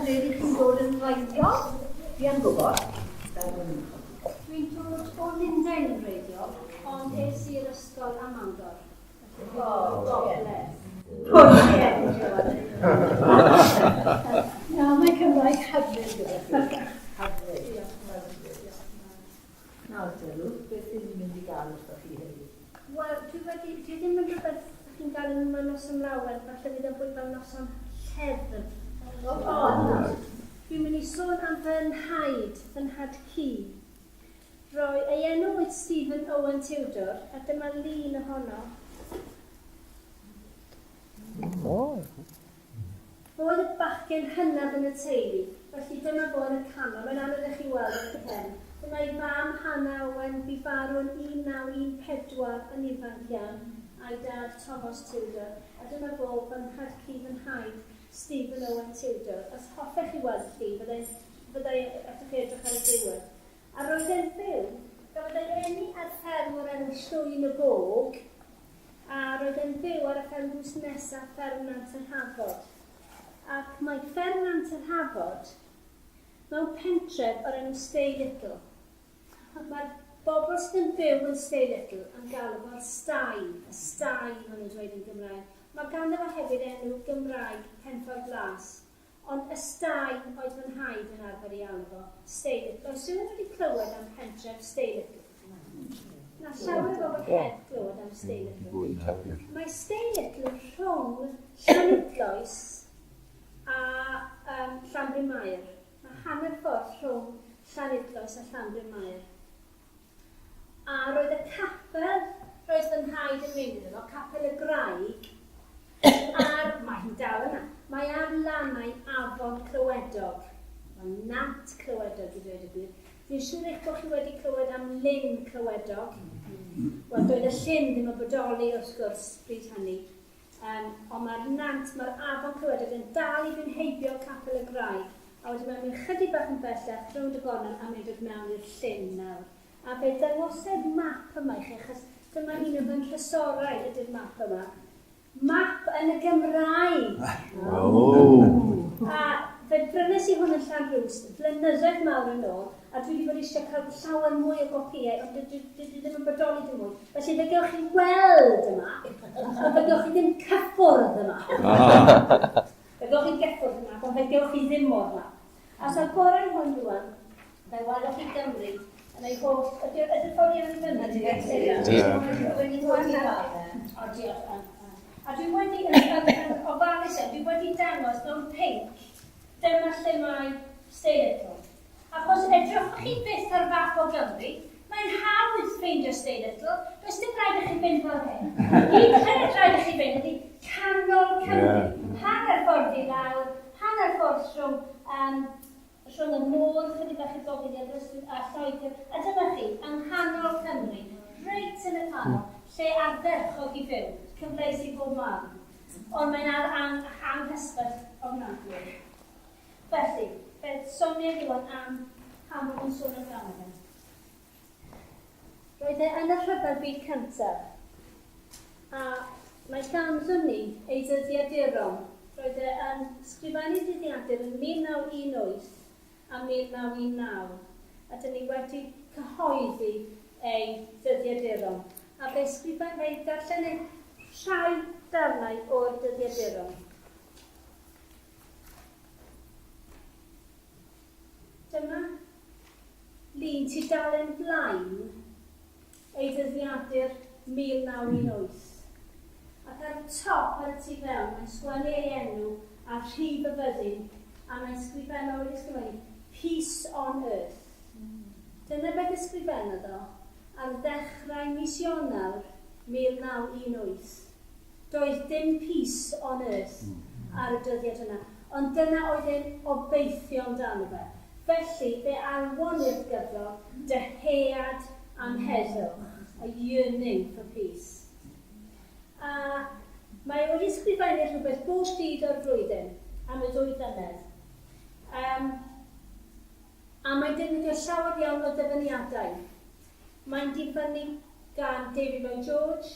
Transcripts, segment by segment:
ble chi'n dod yn reiddiol? Fi yn gwybod. Dwi'n dod o Lundain yn reiddiol, ond es i'r ysgol am Mangor. Gogledd. Na, mae Cymraeg hyfryd gyda chi. Hyfryd. Nawr, Ruth, beth ydych chi'n mynd i gael wrth chi heddiw? Wel, dwi ddim yn rhywbeth chi'n gael yn yma Noson Lawen, falle fydd yn fwy fel Noson Heddwch. Dwi'n mynd i sôn am fy nhaid, fy nhad ci. Ei enw oedd Stephen Owen Tudor, a dyma lun ohono. Oedd y bachgen hynaf yn y teulu, felly dyma fo yn y canol, mae'n anodd i chi weld yn y pen. Dyma ei fam Hannah Owen, bu farw yn 1914 yn ifanc iawn, a'i dad Thomas Tudor, a dyma fo fy nhad ci fy nhaid, Stephen Owen Tudor. Os hoffech chi weld chi, byddai eich chi edrych ar y diwedd. A roedd e'n byw, gafodd ei eni ar fferm o'r enw Llwyn y Bog, a roedd e'n byw ar y fferm hws nesaf fferm Nant yr Hafod. Ac mae fferm Nant yr Hafod mewn pentref o'r enw Stay Little. Mae'r bobl sydd yn byw yn Stay Little yn galw fo'r stai, y stai maen nhw'n dweud yn Gymraeg. Mae ganddo fo hefyd enw Gymraeg Penffordd Glas, ond y stai oedd fy nhaid yn arfer i alw fo, Stay Little. Oes rhywun wedi clywed am pentref Stay Little? Na llawer o bobl heb clywed am Stay Little. Mae Stay Little rhwng Llanidloes a Llanbryn Mawr. Mae hanner ffordd rhwng Llanidloes a Llanbryn Mawr. A roedd y capel, roedd fy nhaid yn mynd iddo, capel y graig, mae hi'n dal yna. Mae ar lannau afon clywedog. Mae nant clywedog i ddweud y gwir. Fi'n siŵr eich bod chi wedi clywed am lyn clywedog. Wel, doedd y llyn ddim yn bodoli o sgwrs bryd hynny. Ond mae'r nant, mae'r afon clywedog yn dal i fy'n heibio capel y graig. A wedyn mae'n mynd chydig bach yn bellach, rownd y gornel, a mae'n dod mewn i'r llyn nawr. A fe dangosed map yma i chi, achos dyma un o fy nhrysorau ydy'r map yma. Map yn y Gymraeg. A fe brynes i hwn yn Llanrwst, flynyddoedd mawr yn ôl, a dwi wedi bod eisiau cael llawer mwy o gopïau, ond dwi ddim yn bodoli dim mwy. Felly fe gewch chi weld yma, ond fe gewch chi ddim cyffwrdd yma. Fe gewch chi gyffwrdd yma, ond fe gewch chi ddim o'r yma. A so'r gorau hwn rwan, fe welwch chi Gymru, yn ei holl, ydy'r ffordd iawn i fyny? A dwi wedi, yn ofalus dwi wedi dangos mewn pink, dyma lle mae Stay Little. Achos edrychwch chi byth ar fath o Gymru, mae'n hawdd ffeindio Stay Little, does dim rhaid i chi fynd fel hyn. Un hynny rhaid i chi fynd ydy canol Cymru. Hanner ffordd i lawr, hanner ffordd rhwng y môr, chydig bach i gofyn a Lloegr, a dyma chi, yng nghanol Cymru, reit yn y canol, lle ardderchog i fyw, cyfleus i bob man. Ond mae'n anghysbeth ofnadwy. Felly, fe soniau diwan am pam o'n sôn amdano. Roedd e yn y rhyfel byd cyntaf, a mae ganddon ni ei ddyddiaduron. Roedd e yn sgrifennu dyddiadur yn 1918 a 1919, a dyn ni wedi cyhoeddi ei ddyddiaduron. A fe darllen ei rhai darnau o'r dyddiaduron. Dyma lun tu dal yn blaen ei ddyddiadur 1918. Ac ar y top ar y tu fewn, mae'n sgwennu ei enw a rhif y fyddin, a mae'n sgrifennu Peace on Earth. Dyna beth ysgrifennodd o ar ddechrau mis Ionawr 1918. Doedd dim peace on earth ar y dyddiad yna, ond dyna oedd e'n obeithio amdano fe. Felly, fe anfonwyd gyfro dyhead am heddwch, a yearning for peace. A mae wedi sgrifennu rhywbeth bob dydd o'r flwyddyn am y 2 flynedd. A mae'n defnyddio llawer iawn o dyfyniadau. Mae'n dibynnu gan David Lloyd George,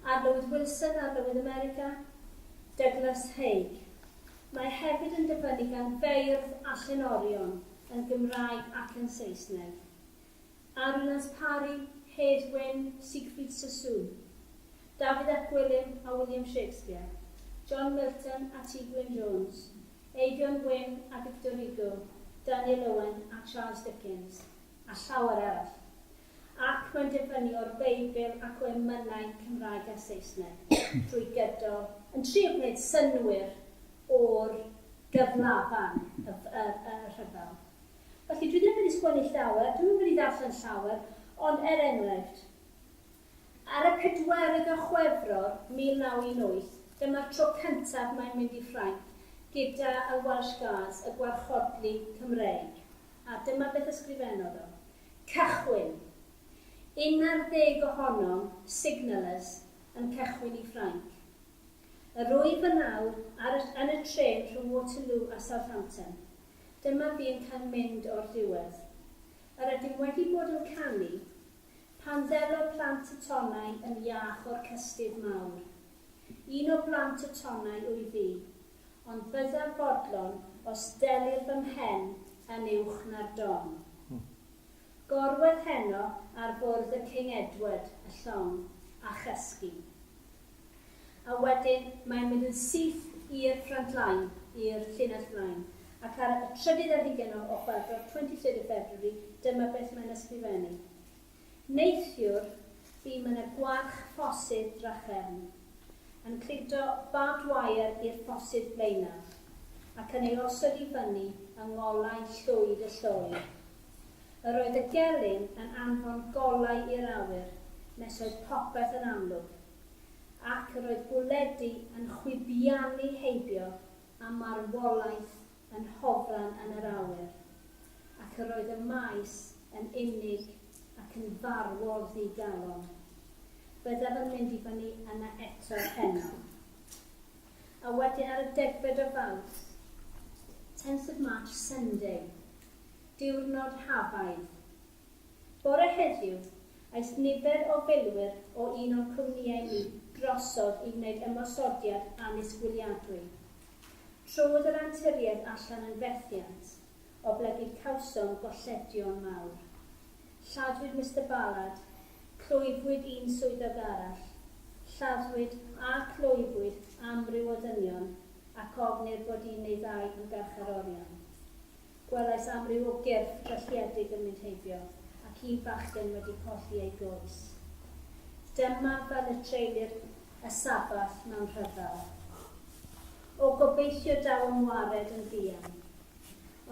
Adrodd Wilson, Adrodd America, Douglas Haig. Mae hefyd yn dyfynnu gan feirdd a llenorion yn Gymraeg ac yn Saesneg. Arnas Parry, Heddwch, Siegfried Sassoon, Dafydd ap Gwilym a William Shakespeare, John Milton a T. Gwyn Jones, Eifion Gwyn a Victor Hugo, Daniel Owen a Charles Dickens, a llawer arall. Ac mae'n dyfynnu o'r Beibl ac o emynau Cymraeg a Saesneg drwy gydol, yn trio gwneud synwyr o'r gyflafan y rhyfel. Felly, dwi ddim wedi sgwennu llawer, dwi'n wedi darllen llawer, ond enghraifft. Ar y 4 o Chwefror 1918, dyma'r tro cyntaf mae'n mynd i Ffrainc gyda y Welsh Guards, y gwarchodlu Cymreig. A dyma beth ysgrifennodd o. Cychwyn. 11 ohonom, signalers, yn cychwyn i Ffrainc. Yr wyf yn awr yn y tren rhwng Waterloo a Southampton. Dyma fi yn cael mynd o'r diwedd. Yr ydym wedi bod yn canu pan ddelo plant y tonau yn iach o'r cystydd mawr. Un o blant y tonau wyf fi, ond byddaf fodlon os delir fy mhen yn uwch na'r don. Gorwedd heno ar bwrdd y King Edward y llong a chysgu. A wedyn mae'n mynd yn syth i'r ffrantlaen, i'r llinell flaen. Ac ar y 30 o Chwefror, 23 February, dyma beth mae'n ysgrifennu. Neithiwr fi yn y gwarch ffosydd drachefn, yn cludo barbed wire i'r ffosydd blaenaf, ac yn ei osod i fyny yng ngolau llwyd y llwy. Yr oedd y gelyn yn anfon golau i'r awyr, nes oedd popeth yn amlwg, ac yr oedd bwledi yn chwibiannu heibio am marwolaeth yn hofran yn yr awyr, ac yr oedd y maes yn unig ac yn farwodd ddigalon. Byddaf yn mynd i fyny yna eto heno. A wedyn ar y 10 o Fawrth, 10th of March, Sunday, diwrnod hafaidd. Bore heddiw, aeth nifer o filwyr o un o'r cwmnïau ni drosodd i wneud ymosodiad anisgwyliadwy. Trodd yr anturiedd allan yn fethiant, o blegu'r cawsom golledion mawr. Lladdwyd Mr Ballard, clwyfwyd un swyddog arall, lladdwyd a clwyfwyd amryw o ddynion, ac ofnir bod un neu ddau yn garcharorion. Gwelais amryw o gyrff drylliedig yn mynd heibio, ac un bachgen wedi colli ei goes. Dyma fel y treulir y sabath mewn rhyfel. O gobeithio daw ymwared yn ddian,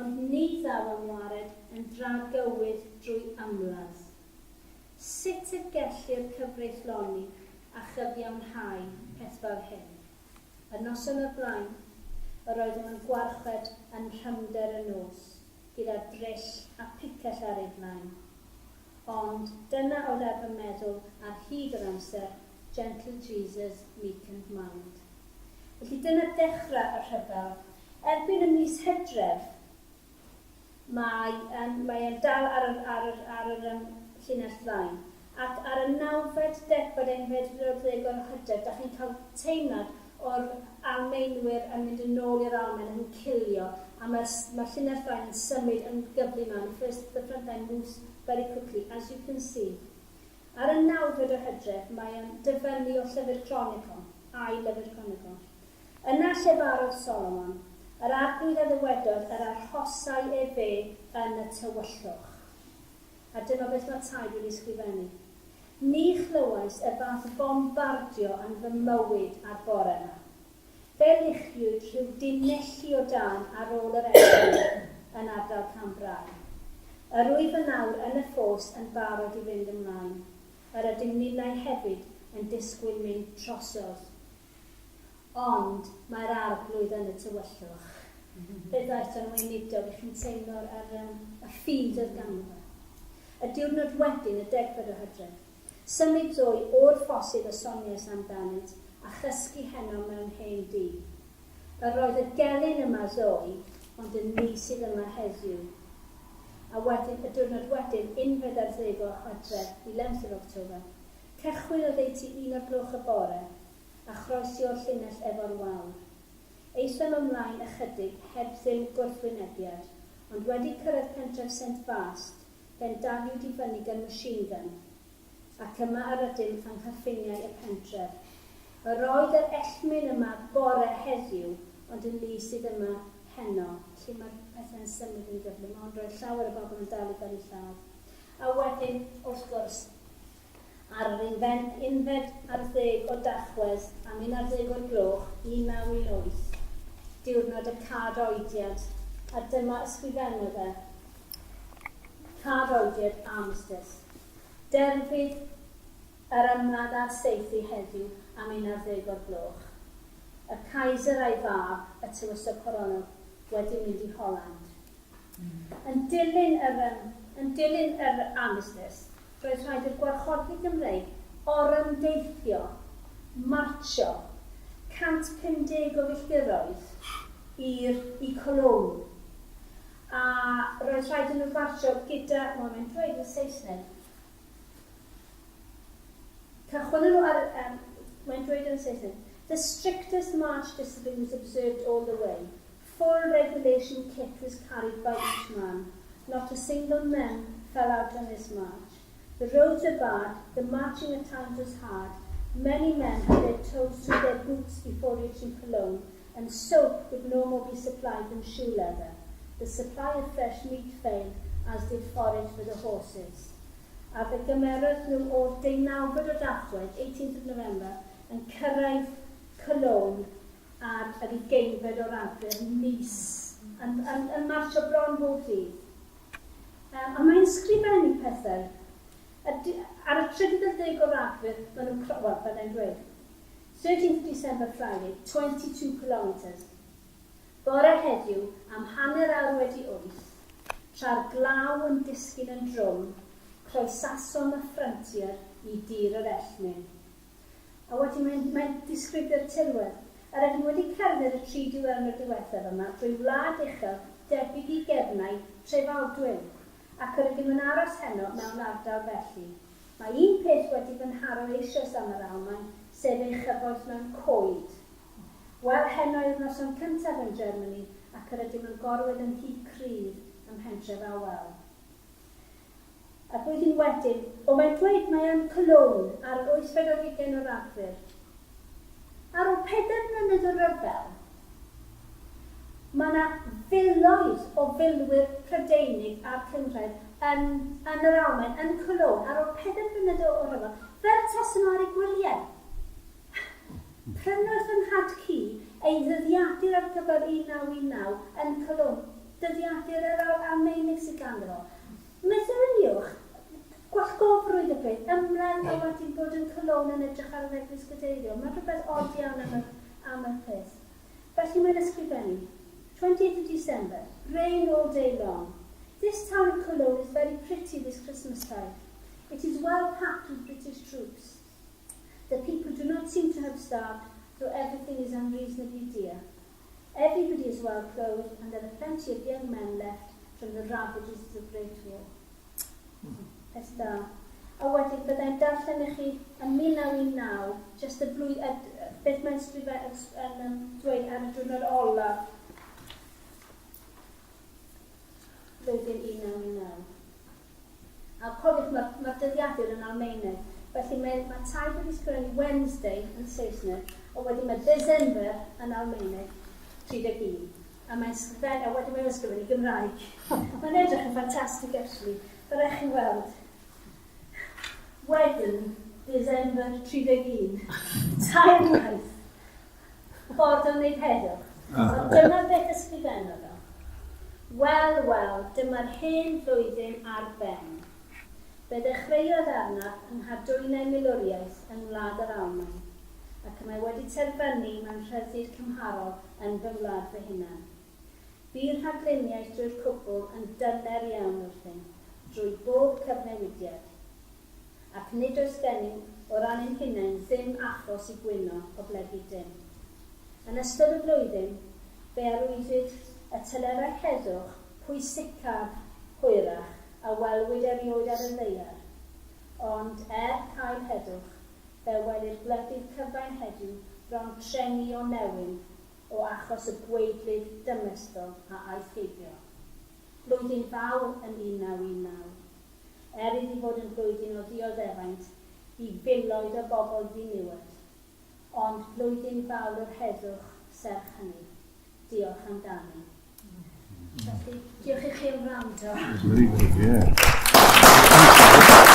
ond ni daw ymwared yn dragywydd drwy ymladd. Sut y gellir cyfreithloni a chyfiawnhau peth fel hyn? Y noson o blaen, yr oeddwn yn gwarched yn rhymder y nos, gyda drill a picell ar ei flaen. Ond dyna oedd ar fy meddwl ar hyd yr amser, Gentle Jesus, meek and mild. Felly dyna dechrau y rhyfel. Erbyn y mis Hydref, mae'n dal ar yr llinell flaen. Ac ar y 9-10 o'r Hydref, da chi'n cael teimlad o'r Almaenwyr yn mynd yn ôl i'r Almaen yn cilio, a mae'r llinell flaen yn symud yn gyflu mewn. First, the front line moves very quickly, as you can see. Ar y 9 o'r Hydref, mae'n dyfynnu o llyfr Chronicle, a'i lyfr Chronicle. Yna lle barodd Solomon, yr arglwydd a ddywedodd yr arhosau e fe yn y tywyllwch. A dyma beth mae taid wedi sgrifennu. Ni chlywais y fath bombardio yn fy mywyd ar bore yna. Fe luchiwyd rhyw dinelli o dan ar ôl yr egni yn ardal Cambrai. Yr wyf yn awr yn y ffos yn barod i fynd ymlaen. Yr ydym ninnau hefyd yn disgwyl mynd trosodd. Ond mae'r arglwydd yn y tywyllwch. Beth aeth o'n weinidog, chi'n teimlo'r ffydd oedd ganddo. Y diwrnod wedyn, y 10 o Hydref, symud Zoe o'r ffosydd o soniais amdanynt a chysgu heno mewn hen dŷ. Yr roedd y gelyn yma Zoe, ond yn ni sydd yma heddiw. A wedyn, y diwrnod wedyn, 11 o Hydref, 11 o October, cychwyn o ddeiti 1 o'r gloch y bore, a chroesio'r llinell efo'r wawr. Eithon ymlaen ychydig heb ddim gwrthwynebiad, ond wedi cyrraedd pentref St Fast, fe'n daliwyd I fyny gan machine gun, ac yma ar ydym yng nghyffiniau y pentref. Yr oedd yr ellmyn yma bore heddiw, ond yn lu sydd yma heno, lle mae'r pethau'n symud yn gyflym, ond roedd llawer o bobl yn dal I fel I lladd. A wedyn, wrth gwrs, ar yr unfed ar 10 o Dachwedd am 11 o'r gloch 1918, diwrnod y cadoediad, a dyma ysgrifennodd e. Cadoediad armistice. Derfydd yr ymladd ar seithi heddiw am 11 o'r gloch. Y Kaiser a'i fab, y tywysog coronol, wedi mynd I Holland. Yn dilyn yr armistice, roedd rhaid i'r gwarchodlu Gymreig orymdeithio, martsio, 150 o filltiroedd I Cologne. A roedd rhaid yn nhw martsio gyda, mae'n dweud yn Saesneg. Cychwyn nhw ar, mae'n dweud yn Saesneg. The strictest march discipline was observed all the way. Full regulation kit was carried by each man. Not a single man fell out on this march. The roads are bad, the marching at times was hard. Many men had their toes through their boots before reaching Cologne, and soap would no more be supplied than shoe leather. The supply of fresh meat failed, as did forage for the horses. A fe gymerodd nhw o'r 19 o Dachwedd, 18th of November, yn cyrraedd Cologne ar yr 20 o'r Awdur, mis, yn marsio bron bob dydd. A mae'n ysgrifennu pethau. Ar y 30 o'r Awdur, maen nhw'n crowod, byddai'n dweud. 13th December Friday, 22 kilometres. Bore heddiw, am hanner awr wedi 8, tra'r glaw yn disgyn yn drwm, croesasom y ffrontier I dir yr ellmyn. A wedyn mae'n disgrifio'r tirwedd. Yr ydym wedi cerdded y 3 diwrnod diwethaf yma drwy wlad uchel debyg I gefnau Trefaldwyn, ac yr ydym yn aros heno mewn ardal felly. Mae un peth wedi fy nharo eisoes am yr Almaen, sef ei chyfoeth mewn coed. Wel heno yw'r noson cyntaf yn Germany, ac yr ydym yn gorwedd yn hyd cryf ym Mhentref Awel. A blwyddyn wedyn, mae'n dweud mae yn Cologne ar 8 o'r Awdur. Ar ôl 4 mlynedd o ryfel, mae yna filoedd o filwyr Prydeinig a'r Cymry yn yr Almaen, yn Cologne, ar ôl 4 mlynedd o ryfel, fel tasyn nhw ar ei gwyliau. Prynodd yn Hadci ei ddyddiadur ar gyfer 1919 yn Cologne, dyddiadur yr Almeinig sydd ganddo. Meddyliwch, gwallgofrwydd y peth, ymlaen o wedi bod yn Cologne yn edrych ar yr eglwys gadeiddio. Mae'n rhywbeth od iawn am y peth. Felly mae'n ysgrifennu. 20th of December, rain all day long. This town of Cologne is very pretty this Christmas time. It is well packed with British troops. The people do not seem to have starved, though everything is unreasonably dear. Everybody is well clothed, and there are plenty of young men left from the ravages of the Great War. Peth da. A wedyn byddai'n darllen I chi yn 1919, just y beth mae'n dweud ar y diwrnod olaf blwyddyn 1919. A cofiwch mae'r dyddiadur yn Almeinig, felly mae taid wedi sgwennu Wednesday yn Saesneg, a wedyn mae December yn Almeinig, 31. A mae'n sgwennu, a wedyn mae'n ysgrifennu Gymraeg. Mae'n edrych yn ffantastig actually. Byddech chi'n weld. Wedyn, December 31. Tair waith. Ffordd o'n wneud heddwch. Ond dyma beth ysgrifennodd o. Wel, dyma'r hen flwyddyn ar ben. Fe ddechreuodd arnaf yng nghadwynau milwriaeth yng Ngwlad yr Almaen, ac mae wedi terfynu mewn rhyddid cymharol yn fy wlad fy hunan. Bu'r rhagluniaeth drwy'r cwbl yn dyner iawn wrthyn, drwy bob cyfnewidiad, ac nid oes gennym o ran ein hunain ddim achos I gwyno o blegu dim. Yn ystod y flwyddyn, fe arwyddwyd y tylerau heddwch pwysicaf hwyrach a welwyd erioed ar y ddaear. Ond cael heddwch, fe wedi'r gwledydd cyfain heddiw bron trengi o newyn o achos y gweidlyd dymestol a aeth heibio. Blwyddyn fawr yn 1919. Iddi fod yn blwyddyn o ddioddeffaint i filoedd o bobl ddiniwyd, ond blwyddyn fawr yr heddwch serch hynny. Diolch amdani. Felly, diolch i chi am wrando. Very good, yeah.